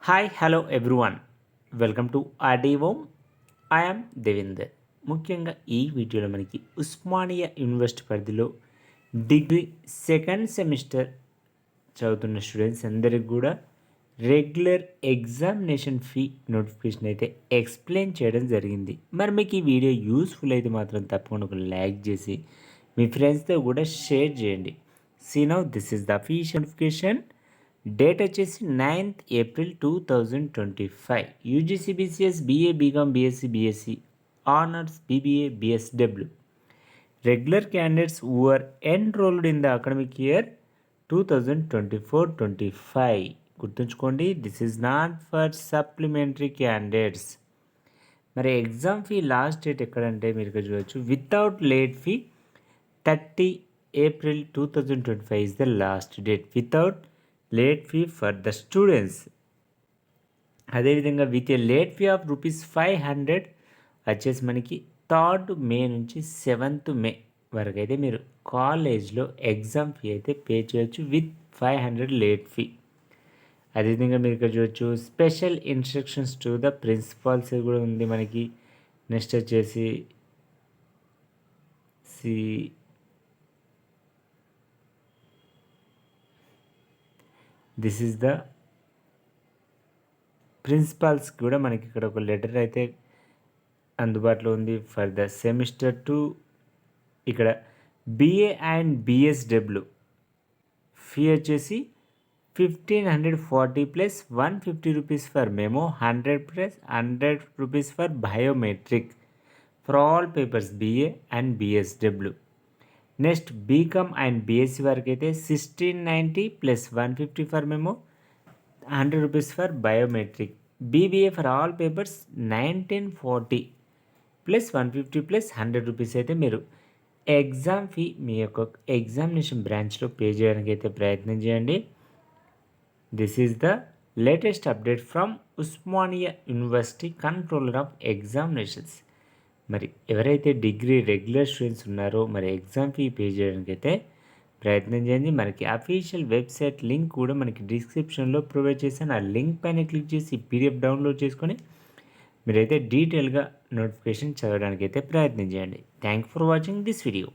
Hi hello everyone welcome to ఆర్డీఓమ్. I'm Devender. ముఖ్యంగా ఈ వీడియోలో మనకి ఉస్మానియా యూనివర్సిటీ పరిధిలో డిగ్రీ సెకండ్ సెమిస్టర్ చదువుతున్న స్టూడెంట్స్ అందరికి కూడా రెగ్యులర్ ఎగ్జామినేషన్ ఫీ నోటిఫికేషన్ అయితే ఎక్స్ప్లెయిన్ చేయడం జరిగింది. మరి మీకు ఈ వీడియో యూస్ఫుల్ అయితే మాత్రం తప్పకుండా ఒక లైక్ చేసి మీ ఫ్రెండ్స్తో కూడా షేర్ చేయండి. See now this is the official notification. Date వచ్చేసి 9th April 2025. UGC BCS BA BCom BSc BSc honours BBA BSW regular candidates who are enrolled in the academic year 2024-25. గుర్తుంచుకోండి, this is not for supplementary candidates. మరి exam fee last date ఎక్కడంటే మీరు ఇక్కడ చూడవచ్చు, without late fee 30 April 2025 is the last date without late fee for the students. అదేవిధంగా with A late fee of ₹500 వచ్చేసి మనకి 3rd May నుంచి 7th May వరకు అయితే మీరు కాలేజ్లో ఎగ్జామ్ ఫీ అయితే పే చేయొచ్చు విత్ 500 లేట్ ఫీ. అదేవిధంగా మీరు ఇక్కడ చూడవచ్చు, special instructions to the principals కూడా ఉంది మనకి. నెక్స్ట్ వచ్చేసి దిస్ ఈజ్ ద ప్రిన్సిపాల్స్ కూడా మనకి ఇక్కడ ఒక లెటర్ అయితే అందుబాటులో ఉంది ఫర్ ద సెమిస్టర్ 2. ఇక్కడ బిఏ అండ్ బిఎస్డబ్ల్యూ ఫీ వచ్చేసి 1540 plus ₹150 for memo, 100 plus ₹100 for biometric for all papers BA and BSW. Next BCom and BSc వరకు అయితే 1690 plus 150 for memo, ₹100 for biometric. BBA for all papers 1940 plus 150 plus ₹100 అయితే మీరు exam fee మీ యొక్క examination బ్రాంచ్లో pay చేయడానికి అయితే ప్రయత్నం చేయండి. This is the latest update from Osmania university controller of examinations. మరి ఎవరైతే డిగ్రీ రెగ్యులర్ స్టూడెంట్స్ ఉన్నారో మరి ఎగ్జామ్ ఫీ పే చేయడానికి అయితే ప్రయత్నం చేయండి. మనకి అఫీషియల్ వెబ్సైట్ లింక్ కూడా మనకి డిస్క్రిప్షన్లో ప్రొవైడ్ చేశాను. ఆ లింక్ పైన క్లిక్ చేసి పీడిఎఫ్ డౌన్లోడ్ చేసుకొని మీరైతే డీటెయిల్గా నోటిఫికేషన్ చదవడానికి అయితే ప్రయత్నం చేయండి. Thank for watching this video.